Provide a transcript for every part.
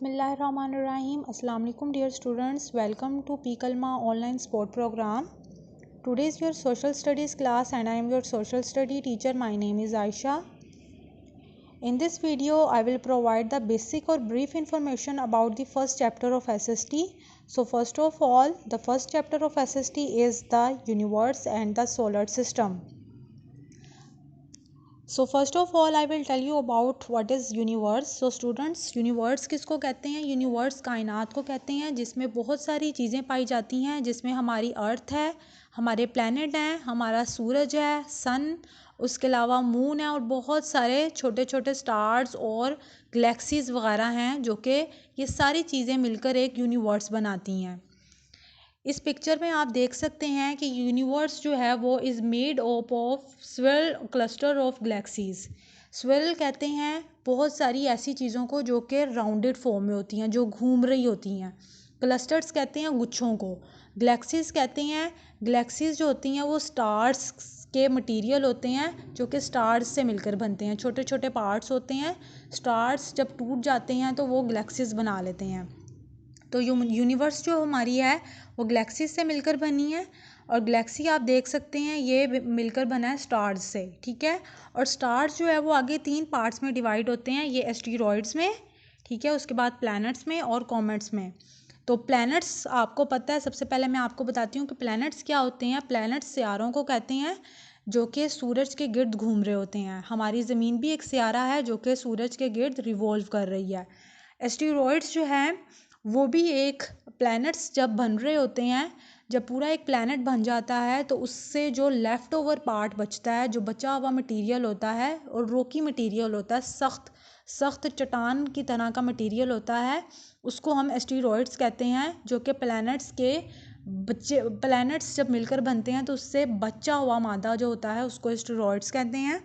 Bismillahirrahmanirrahim. Assalamu alaikum dear students. Welcome to P-Kalma online sport program. Today is your social studies class and I am your social study teacher. My name is Aisha. In this video I will provide the basic or brief information about the first chapter of SST. So first of all, the first chapter of SST is the universe and the solar system. So first of all I will tell you about what is universe. So students, universe किसको कहते हैं? Universe कायनात को कहते हैं जिसमें बहुत सारी चीज़ें पाई जाती हैं, जिसमें हमारी अर्थ है, हमारे प्लैनेट हैं, हमारा सूरज है, सन, उसके अलावा मून है और बहुत सारे छोटे छोटे स्टार्स और गैलेक्सीज वगैरह हैं, जो कि ये सारी चीज़ें मिलकर एक यूनिवर्स बनाती हैं. इस पिक्चर में आप देख सकते हैं कि यूनिवर्स जो है वो is made up of swirl cluster of galaxies. Swirl कहते हैं बहुत सारी ऐसी चीज़ों को जो कि राउंडेड फॉर्म में होती हैं, जो घूम रही होती हैं. क्लस्टर्स कहते हैं गुच्छों को. गैलेक्सीज कहते हैं, गैलेक्सीज जो होती हैं वो स्टार्स के मटेरियल होते हैं जो कि स्टार्स से मिलकर बनते हैं. छोटे छोटे पार्ट्स होते हैं. स्टार्स जब टूट जाते हैं तो वो गैलेक्सीज बना लेते हैं. तो यूनिवर्स जो हमारी है वो गैलेक्सी से मिलकर बनी है और गैलेक्सी आप देख सकते हैं ये मिलकर बना है स्टार्स से. ठीक है. और स्टार्स जो है वो आगे 3 पार्ट्स में डिवाइड होते हैं. ये एस्टेरॉइड्स में, ठीक है, उसके बाद प्लैनेट्स में और कॉमेट्स में. तो प्लैनेट्स आपको पता है. सबसे पहले मैं आपको बताती हूँ कि प्लैनेट्स क्या होते हैं. प्लैनेट्स सियारों को कहते हैं जो कि सूरज के गिर्द घूम रहे होते हैं. हमारी ज़मीन भी एक सियारा है जो कि सूरज के गिर्द रिवॉल्व कर रही है. एस्टेरॉइड्स जो हैं वो भी एक प्लैनेट्स जब बन रहे होते हैं, जब पूरा एक प्लैनेट बन जाता है तो उससे जो लेफ़्ट ओवर पार्ट बचता है, जो बचा हुआ मटेरियल होता है और रॉकी मटेरियल होता है, सख्त सख्त चट्टान की तरह का मटेरियल होता है, उसको हम एस्टेरॉइड्स कहते हैं. जो कि प्लैनेट्स के बच्चे, प्लैनेट्स जब मिलकर बनते हैं तो उससे बचा हुआ मादा जो होता है उसको एस्टेरॉइड्स कहते हैं.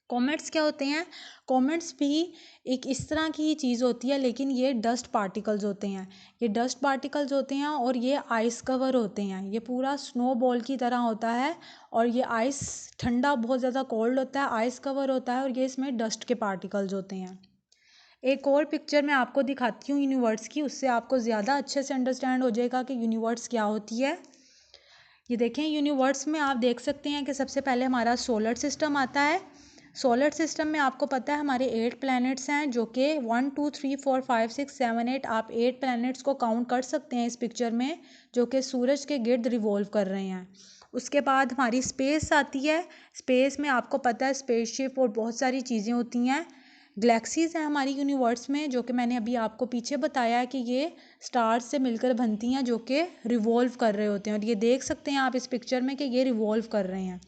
कॉमेट्स क्या होते हैं? कॉमेट्स भी एक इस तरह की ही चीज़ होती है, लेकिन ये डस्ट पार्टिकल्स होते हैं. ये डस्ट पार्टिकल्स होते हैं और ये आइस कवर होते हैं. ये पूरा स्नो बॉल की तरह होता है और ये आइस ठंडा, बहुत ज़्यादा कोल्ड होता है, आइस कवर होता है और ये इसमें डस्ट के पार्टिकल्स होते हैं. एक और पिक्चर मैं आपको दिखाती हूँ यूनिवर्स की, उससे आपको ज़्यादा अच्छे से अंडरस्टैंड हो जाएगा कि यूनिवर्स क्या होती है. ये देखें, यूनिवर्स में आप देख सकते हैं कि सबसे पहले हमारा सोलर सिस्टम आता है. सोलर सिस्टम में आपको पता है हमारे 8 प्लैनेट्स हैं, जो कि 1 2 3 4 5 6 7 8, आप 8 प्लैनेट्स को काउंट कर सकते हैं इस पिक्चर में, जो कि सूरज के गिर्द रिवॉल्व कर रहे हैं. उसके बाद हमारी स्पेस आती है. स्पेस में आपको पता है स्पेसशिप और बहुत सारी चीज़ें होती हैं. गैलेक्सीज हैं हमारी यूनिवर्स में, जो कि मैंने अभी आपको पीछे बताया है कि ये स्टार्स से मिलकर बनती हैं, जो कि रिवॉल्व कर रहे होते हैं. और ये देख सकते हैं आप इस पिक्चर में कि ये रिवॉल्व कर रहे हैं.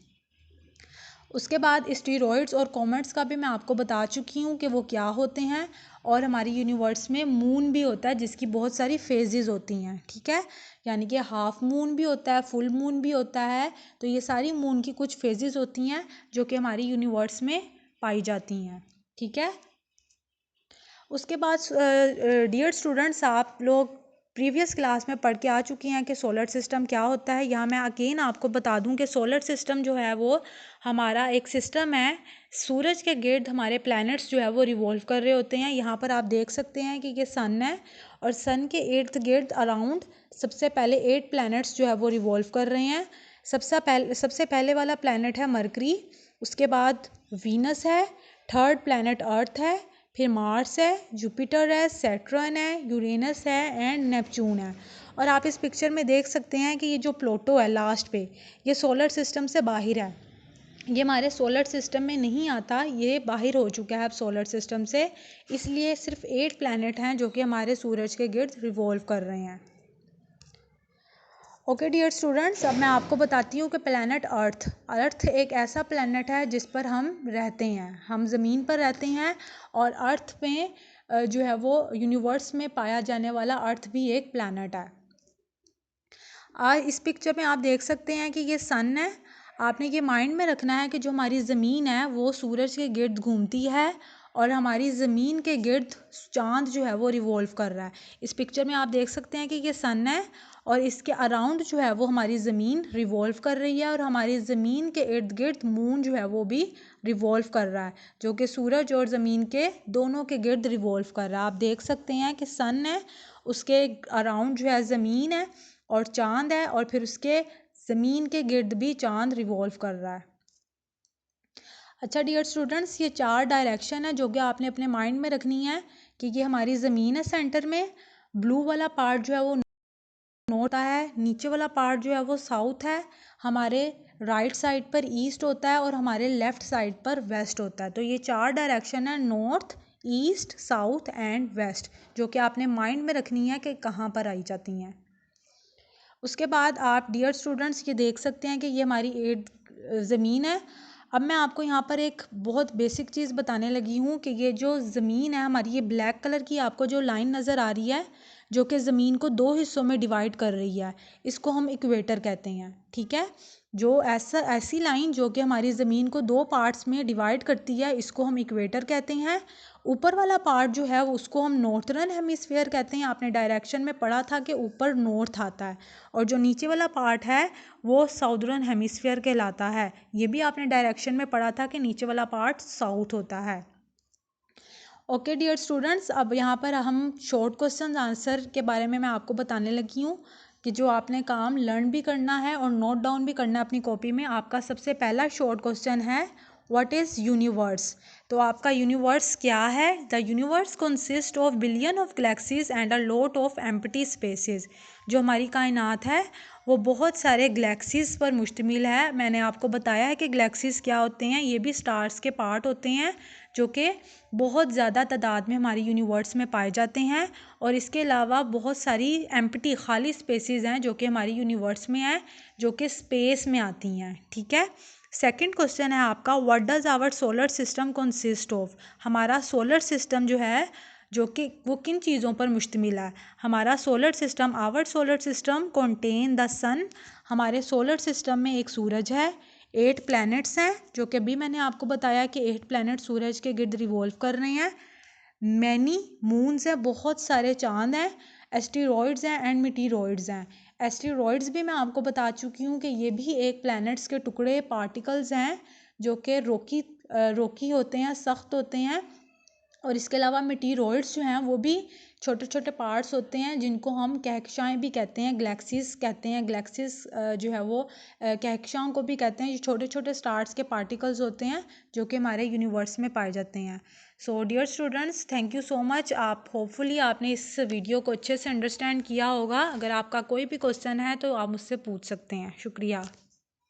उसके बाद एस्टेरॉइड्स और कॉमेट्स का भी मैं आपको बता चुकी हूँ कि वो क्या होते हैं. और हमारी यूनिवर्स में मून भी होता है जिसकी बहुत सारी फेजेस होती हैं. ठीक है. यानी कि हाफ मून भी होता है, फुल मून भी होता है. तो ये सारी मून की कुछ फेजेस होती हैं जो कि हमारी यूनिवर्स में पाई जाती हैं. ठीक है. उसके बाद डियर स्टूडेंट्स, आप लोग प्रीवियस क्लास में पढ़ के आ चुके हैं कि सोलर सिस्टम क्या होता है. यहाँ मैं अगेन आपको बता दूँ कि सोलर सिस्टम जो है वो हमारा एक सिस्टम है. सूरज के गिर्द हमारे प्लैनेट्स जो है वो रिवॉल्व कर रहे होते हैं. यहाँ पर आप देख सकते हैं कि ये सन है और सन के इर्द गिर्द अराउंड सबसे पहले 8 प्लैनेट्स जो है वो रिवॉल्व कर रहे हैं. सबसे पहले वाला प्लैनेट है मरकरी. उसके बाद वीनस है. थर्ड प्लैनेट अर्थ है. फिर मार्स है, जुपिटर है, सैटर्न है, यूरेनस है एंड नेपच्यून है. और आप इस पिक्चर में देख सकते हैं कि ये जो प्लूटो है लास्ट पे, ये सोलर सिस्टम से बाहर है. ये हमारे सोलर सिस्टम में नहीं आता, ये बाहर हो चुका है अब सोलर सिस्टम से. इसलिए सिर्फ 8 प्लैनेट हैं जो कि हमारे सूरज के गिर्द रिवॉल्व कर रहे हैं. ओके डियर स्टूडेंट्स, अब मैं आपको बताती हूँ कि प्लैनेट अर्थ एक ऐसा प्लैनेट है जिस पर हम रहते हैं. हम ज़मीन पर रहते हैं और अर्थ में जो है वो यूनिवर्स में पाया जाने वाला अर्थ भी एक प्लैनेट है. इस पिक्चर में आप देख सकते हैं कि ये सन है. आपने ये माइंड में रखना है कि जो हमारी ज़मीन है वो सूरज के गिर्द घूमती है और हमारी ज़मीन के गिर्द चाँद जो है वो रिवॉल्व कर रहा है। इस पिक्चर में आप देख सकते हैं कि ये सन है और इसके अराउंड जो है वो हमारी ज़मीन रिवॉल्व कर रही है और हमारी ज़मीन के इर्द गिर्द मून जो है वो भी रिवॉल्व कर रहा है, जो कि सूरज और ज़मीन के दोनों के गिर्द रिवॉल्व कर रहा है। आप देख सकते हैं कि सन है, उसके अराउंड जो है ज़मीन है और चाँद है, और फिर उसके ज़मीन के गिर्द भी चाँद रिवॉल्व कर रहा है। अच्छा डियर स्टूडेंट्स, ये 4 डायरेक्शन है जो कि आपने अपने माइंड में रखनी है कि ये हमारी ज़मीन है सेंटर में, ब्लू वाला पार्ट जो है वो नॉर्थ है, नीचे वाला पार्ट जो है वो साउथ है, हमारे राइट साइड पर ईस्ट होता है और हमारे लेफ़्ट साइड पर वेस्ट होता है। तो ये 4 डायरेक्शन है, north, east, south and west, जो कि आपने माइंड में रखनी है कि कहाँ पर आई जाती हैं। उसके बाद आप डियर स्टूडेंट्स ये देख सकते हैं कि ये हमारी ज़मीन है। अब मैं आपको यहाँ पर एक बहुत बेसिक चीज़ बताने लगी हूँ कि ये जो ज़मीन है हमारी, ये ब्लैक कलर की आपको जो लाइन नज़र आ रही है जो कि ज़मीन को 2 हिस्सों में डिवाइड कर रही है, इसको हम इक्वेटर कहते हैं। ठीक है, जो ऐसी लाइन जो कि हमारी ज़मीन को 2 पार्ट्स में डिवाइड करती है, इसको हम इक्वेटर कहते हैं। ऊपर वाला पार्ट जो है उसको हम नॉर्थर्न हेमिस्फीयर कहते हैं। आपने डायरेक्शन में पढ़ा था कि ऊपर नॉर्थ आता है, और जो नीचे वाला पार्ट है वो साउदर्न हेमिस्फीयर कहलाता है। ये भी आपने डायरेक्शन में पढ़ा था कि नीचे वाला पार्ट साउथ होता है। ओके डियर स्टूडेंट्स, अब यहाँ पर हम शॉर्ट क्वेश्चन आंसर के बारे में मैं आपको बताने लगी हूँ कि जो आपने काम लर्न भी करना है और नोट डाउन भी करना है अपनी कॉपी में। आपका सबसे पहला शॉर्ट क्वेश्चन है, व्हाट इज़ यूनिवर्स। तो आपका यूनिवर्स क्या है? The universe consist of billion of galaxies and a lot of empty spaces. जो हमारी कायनात है वो बहुत सारे गैलेक्सीज पर मुश्तमिल है। मैंने आपको बताया है कि गैलेक्सीज क्या होते हैं, ये भी स्टार्स के पार्ट होते हैं जो कि बहुत ज़्यादा तादाद में हमारी यूनिवर्स में पाए जाते हैं। और इसके अलावा बहुत सारी एम्प्टी खाली स्पेसेस हैं जो कि हमारी यूनिवर्स में हैं, जो कि स्पेस में आती हैं। ठीक है, सेकंड क्वेश्चन है आपका, what does our solar system consist of. हमारा सोलर सिस्टम जो है जो कि वो किन चीज़ों पर मुश्तमिल है। हमारा solar system, our solar system contain the sun. हमारे सोलर सिस्टम में एक सूरज है, 8 प्लैनेट्स हैं जो कि अभी मैंने आपको बताया कि 8 प्लैनेट सूरज के गिर्द रिवॉल्व कर रहे हैं। मैनी मून्स हैं, बहुत सारे चांद हैं, एस्टेरॉइड्स हैं एंड मीटेरॉइड्स हैं। एस्टेरॉइड्स भी मैं आपको बता चुकी हूँ कि ये भी एक प्लैनेट्स के टुकड़े, पार्टिकल्स हैं जो कि रोकी होते हैं, सख्त होते हैं। और इसके अलावा मीटेरॉइड्स जो हैं वो भी छोटे छोटे पार्ट्स होते हैं जिनको हम कहकशाएँ भी कहते हैं, गैलेक्सीज कहते हैं। गैलेक्सीज जो है वो कहकशाओं को भी कहते हैं। ये छोटे छोटे स्टार्स के पार्टिकल्स होते हैं जो कि हमारे यूनिवर्स में पाए जाते हैं। So dear students, thank you so much. आप होपफुली आपने इस वीडियो को अच्छे से अंडरस्टैंड किया होगा। अगर आपका कोई भी क्वेश्चन है तो आप मुझसे पूछ सकते हैं। शुक्रिया।